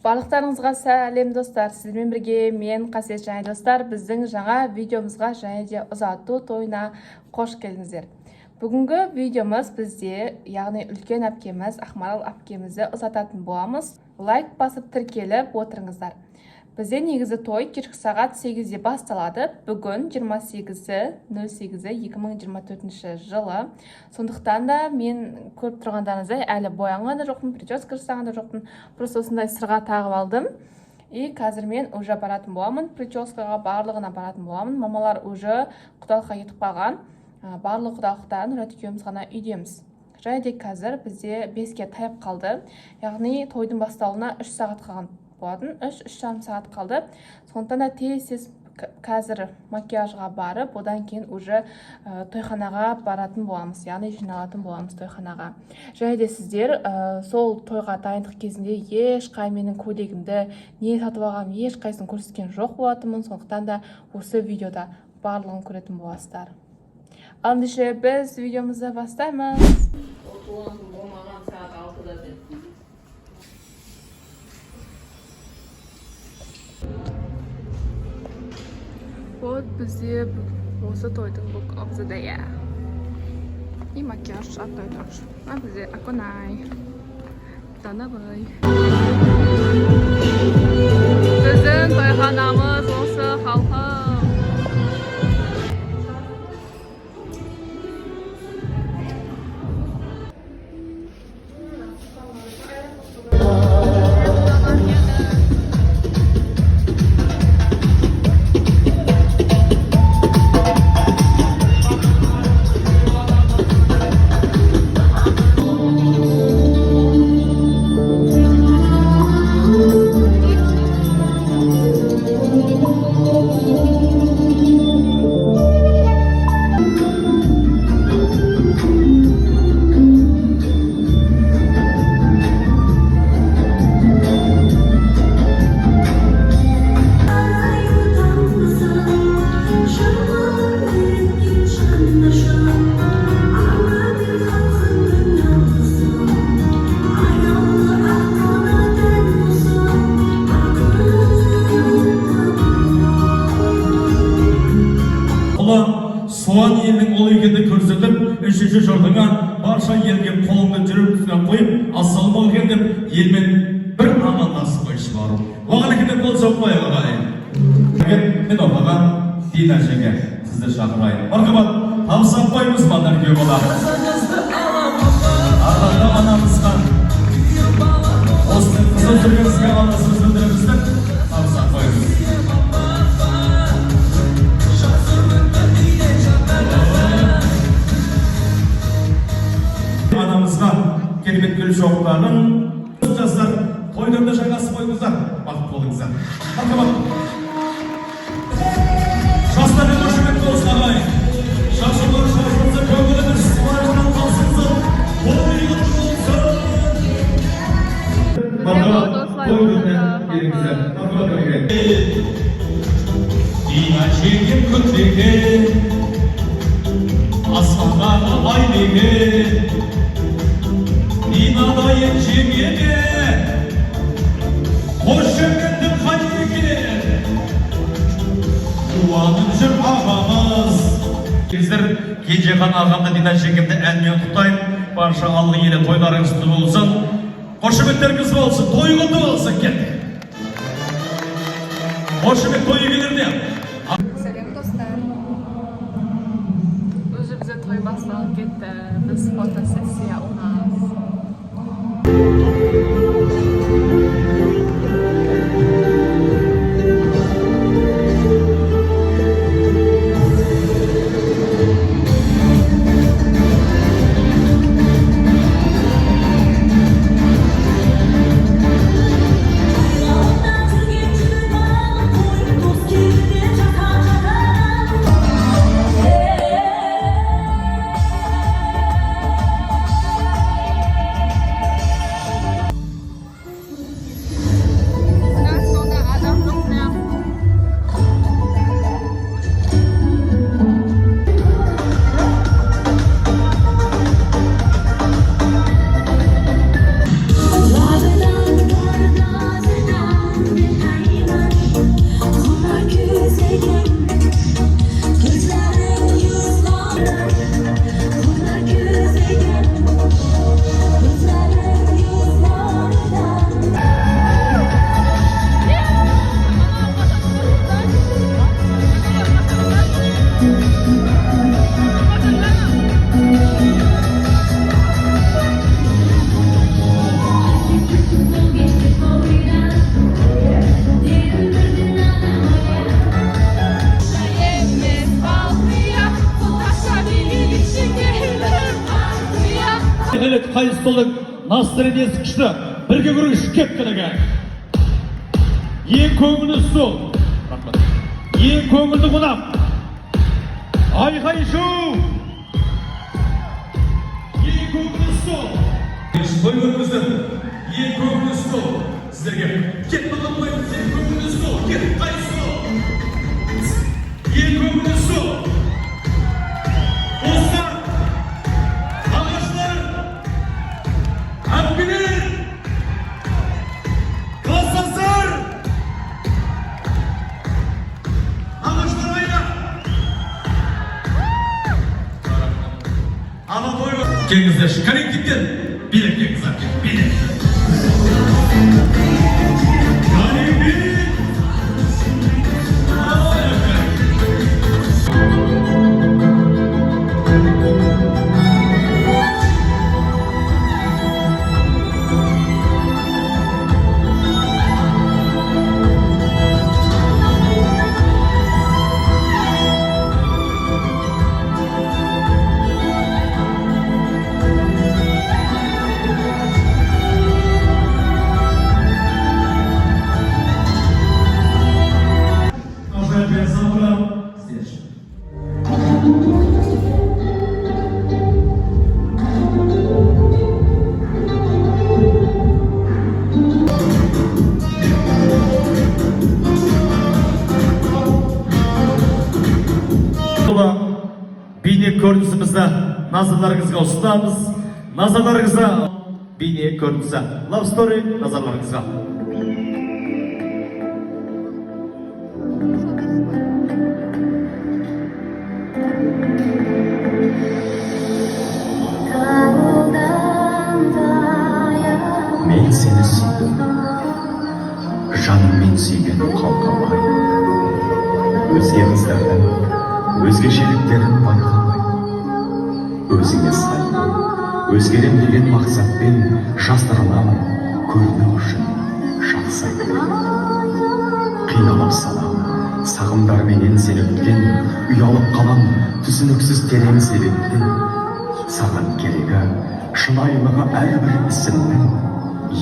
Барлықтарыңызға сәлем достар, сіздермен бірге мен Қасиет және достар, біздің жаңа видеомызға және де ұзату тойына қош келдіңіздер. Бүгінгі видеомыз бізде, яғни үлкен әпкеміз, Ақмарал әпкемізді ұзататын боламыз. Лайк басып тіркеліп отырыңыздар. Бізде негізі той кешкі сағат 8-де басталады. Бүгін 28.08.2024 жылы. Сондықтан да мен көріп тұрғандарыңыздай әлі боянған да жоқпын, прическа жасаған да жоқпын. Просто осындай сырға тағып алдым. И қазір мен уже баратын боламын, прическаға барлығына баратын боламын. Мамалар уже құдалыққа кетіп қалған. Барлық құдалықтан Нұрат екеуміз ғана үйдеміз. Және де қазір бізде 5-ке таяп қалды. Яғни тойдың басталуына 3 сағат қалған болатын, 3-3,5 сағат қалды. Сондықтан да тез қазір макияжға барып, одан кейін уже тойханаға баратын боламыз, яғни жиналатын боламыз тойханаға. Және де сіздер сол тойға дайындық кезінде ешқай менің көйлегімді не сатып алғанын ешқайсысын көрсеткен жоқ болатынмын. Сондықтан да осы видеода барлығын көретін боласыздар. Ал ендеше біз видеомызды бастаймыз. Вот бізде осы тойдың бұл абзада я. И макияж одной тоже. А бізде Аконай. Данабай. Біздің тойханамыз осы халқы. Соған елдің ол екенді көрсетіп, үшінші жұртыңа барша елге қолыңды жүріп түсінен қойып, ассалаумағалейкум деп елмен бір амандасып қойшы бару. Оған екенде қол соқпай ағайын. Мен ортаға Дина жеңге сізді шақырайын. Марқабат, табыс аппаймыз бандар кеу бола. Ардақта анамызға осының қызыл жүргенізге алғысыз білдірімізді табыс аппаймыз. Анамызға керемет гүл шоқтарын жастар, тойдырды жаңасы қойыңыздар, бақыт болыңыздар. Марқабат. Жастармен қошемет болсын ағайын. Шашылар шашылса көңіліміз сылайынан қалсынсын, ойын болсын. Марқабат, тойдырды келіңіздер. Марқабат өрген. Дина жеңгем көктеген, аспандағы айлеген. Dinadayın cemiyete hoş geldin Halike Duanın jür ağamız Bizler Kenceхан ağamda Dina жеңгемді әнмен құттайым Барша алғы елі тойларыңыз құтты болсын Қошеметтеріңіз болсын, той құтты болсын кеттік Қошемет тойы келерде Сәлем достар. Уже бізде той басталып кетті. Біз фотосессия ұнамыз. столдың Насырын ескішті бірге көргіш кепкілігі. Ең көңілі сол. Ең көңілді қонақ. Айқай шоу. Ең көңілі сол. Той көргіздің. Ең көңілі сол. Сіздерге кет бұлынмайды. Ең көңілі сол. Кет қай сол. Ең көңілі сол. Достар, ағаштар, әпкелер, класстастар, ағаштар айна. Ана тойға кеңіздер, коллективтен билет кеңіздер, билет. Beyne көрінісімізді назарларыңызға ұсынамыз. Назарларыңызға бейне көрінісі Love Story назарларыңызға. Мен сені сүйдім, жаныммен сүйген қалқамай. Өзге қыздардың өзгешеліктерін байқамай, өзіңе сай, өзгерем деген мақсатпен жасырынамын, көріну үшін жақсы көремін. Қиналып салам, сағымдарменен сені өткен, ұялып қалам, түсініксіз терең себептен. Саған керегі, шынайылығы әрбір ісімнің,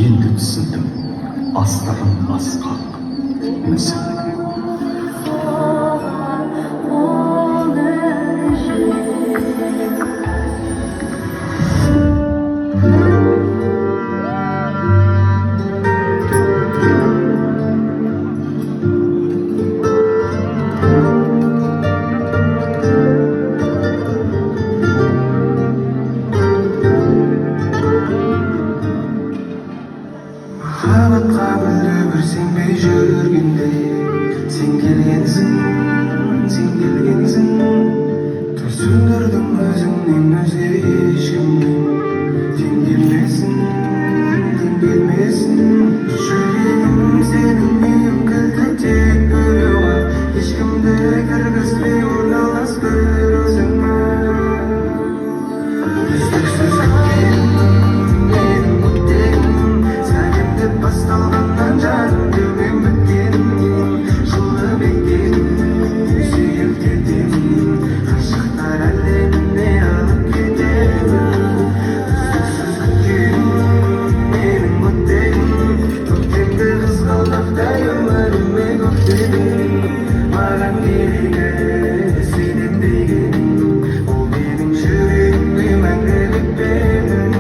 енді түсіндім, астығым асқақ мүсіннің. Махаббатқа мүлде бір сенбей жүргенде, сен келгенсің, түр сөндірдің өзіңнен өзге ешкімнен. Тең келмесін, жүрегім сенің үйім кілті тек біреуға, ешкімді кіргізбей орналас бір өзіңе. Үздіксіз күткен менің өтегім, сәлемді басталғаннан жарым деумен біткен. Жылы бекем, сүйіп кетемін, ғашықтар әлеміне алып кетемін. Үздіксіз күткен менің өтегім, көктемді қызғалдақтай өміріме көктедім. Маған керегі сенен дегенім, ол менің жүрегіме мәңгілік менің.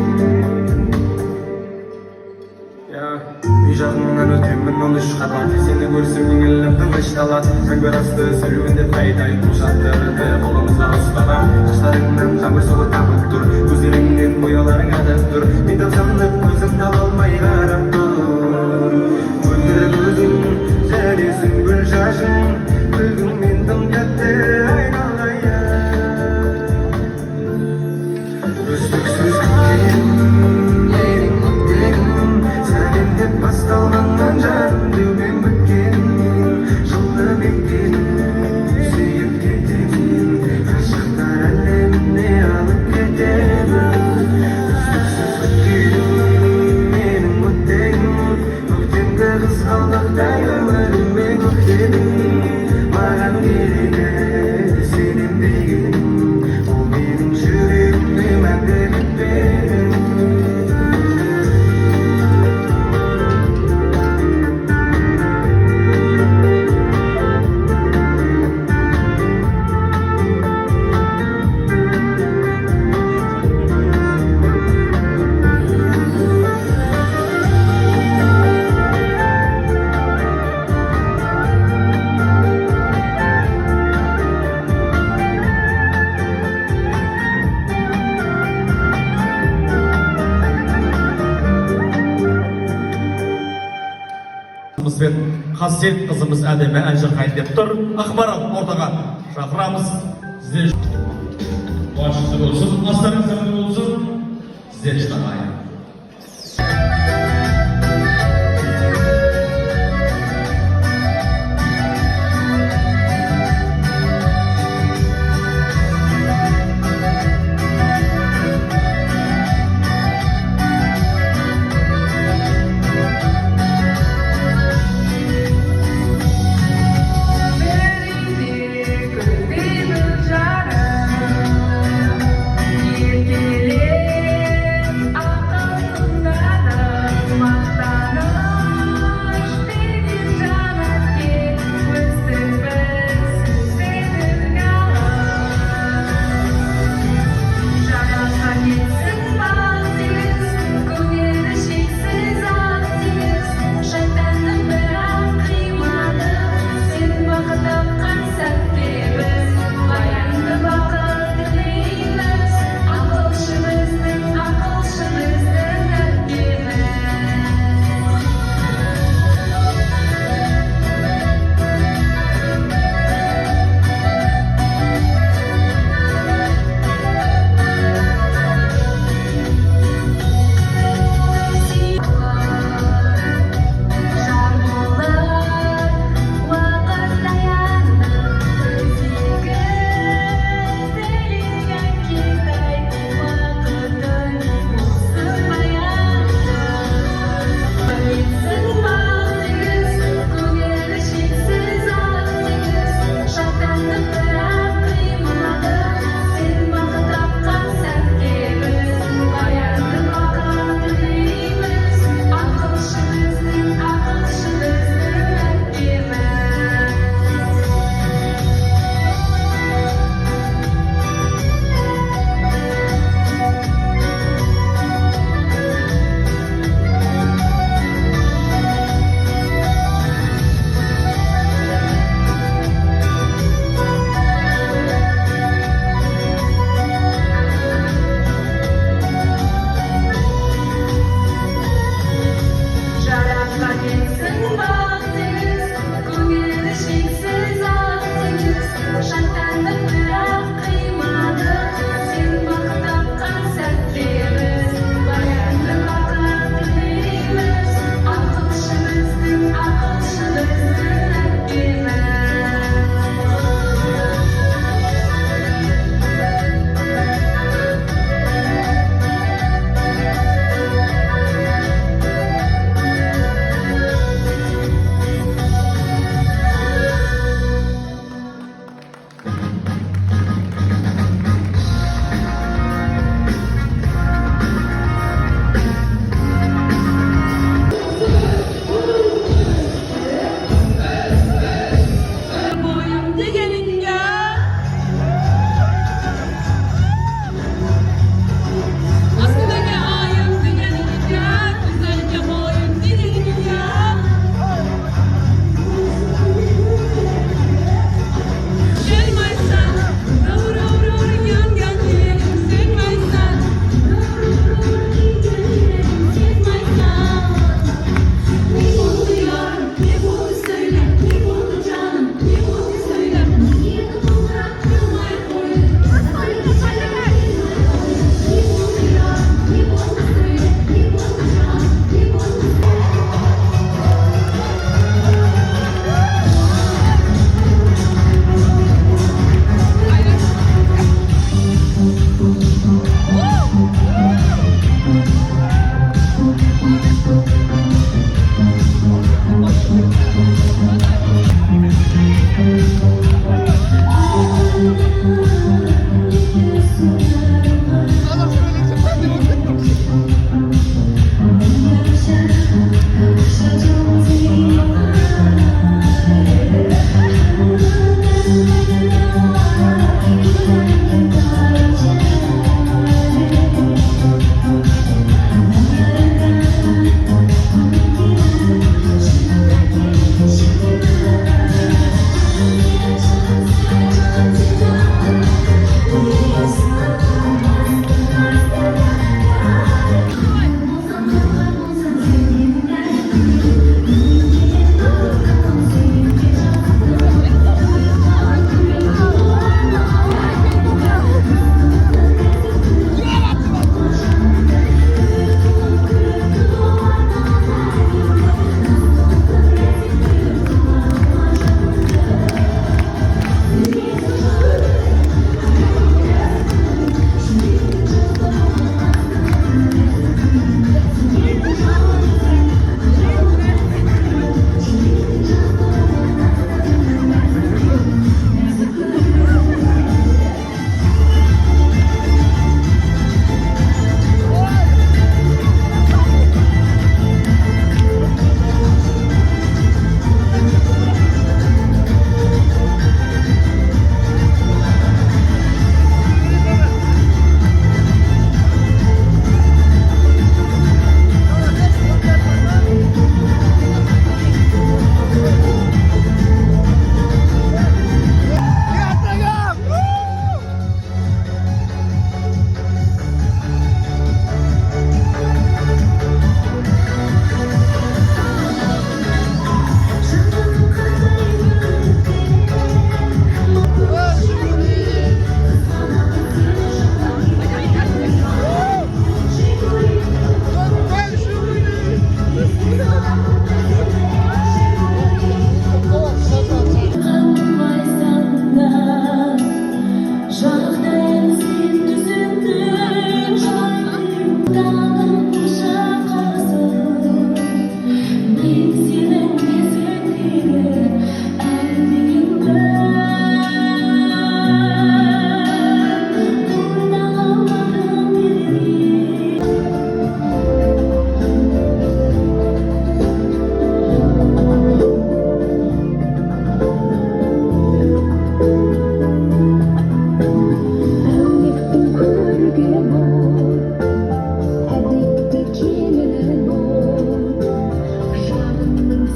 Үй жағыңнан өтемін 13 қабат, сені көрсем көңілім тынышталады. Көңіл асты сүруінде қайдай құшақтарды қолымызға ұстаған. Шаштарыңнан қамыр суы тамып тұр, көздеріңнен бояуларың атып тұр. Мен тапсанып көзімді ала алмай қарап тұр. Мөлдір көзің, сәлесің гүл шашың, күлкіңмен тым тәтті айналайын. Үздіксіз күткен менің өтегім, сәлемді басталғаннан жарым деумен біткен. Жылы бекем, сүйіп кетемін, ғашықтар әлеміне алып кетемін. Үздіксіз күткен менің өтегім, көктемгі қызғалдақтай өміріме көктедім. Маған керегі сенен дегенім, ол менің жүрегіме мәңгілік менің. қызымыз бен қасиет қызымыз әдемі ән шырқайын деп тұр. Ақмарал ортаға шақырамыз. Сіздер башыңызды болсын, астарыңызды болсын. Сіздер шыдамайын. Erkelen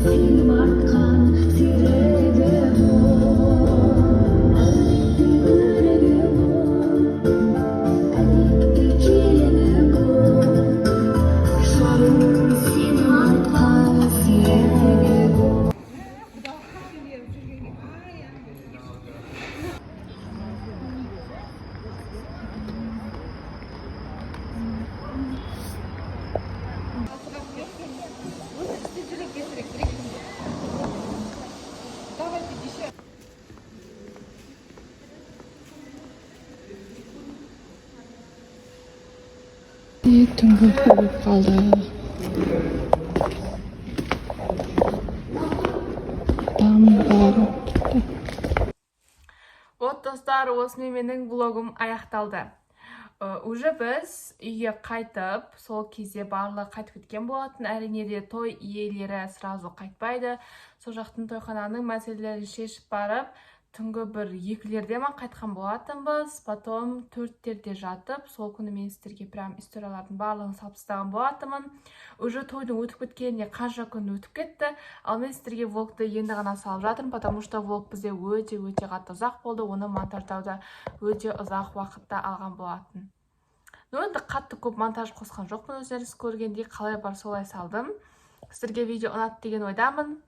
Сенім артқан сиреді түнгі болып қалды. Вот достар, осымен менің блогым аяқталды. Уже біз үйге қайтып, сол кезде барлығы қайтып кеткен болатын. Әрине де той иелері сразу қайтпайды. Сол жақтың тойхананың мәселелерін шешіп барып, түнгі бір 2-лерде ма қайтқан болатынбыз. Потом 4-терде жатып, сол күні мен сіздерге прям историялардың барлығын салып тастаған болатынмын. Уже тойдың өтіп кеткеніне қанша күн өтіп кетті. Ал мен сіздерге влогты енді ғана салып жатырмын, потому что влог бізде өте қатты ұзақ болды. Оны монтаждауда өте ұзақ уақытта алған болатын. Енді қатты көп монтаж қосқан жоқпын, өздеріңіз көргендей қалай бар солай салдым. Сіздерге видео ұнатты деген ойдамын.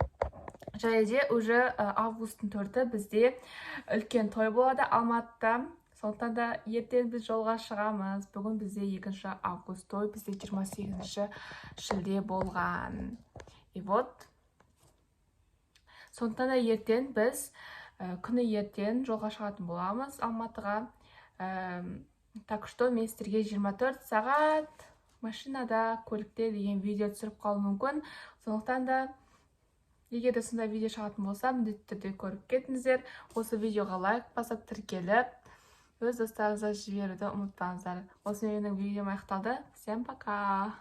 Және де уже августтың 4-і бізде үлкен той болады Алматыда. Сондықтан да ертең біз жолға шығамыз. Бүгін бізде 2 август той, бізде 28 шілде болған. И вот. Сондықтан да ертең біз күні ертең жолға шығатын боламыз Алматыға. Так что мен сіздерге 24 сағат машинада, көлікте деген видео түсіріп қалу мүмкін. Сондықтан да егер де сондай видео шығатын болса, міндетті түрде көріп кетіңіздер. Осы видеоға лайк басып тіркеліп, өз достарыңызға жіберуді ұмытпаңыздар. Осымен менің видеом аяқталды. Всем пока!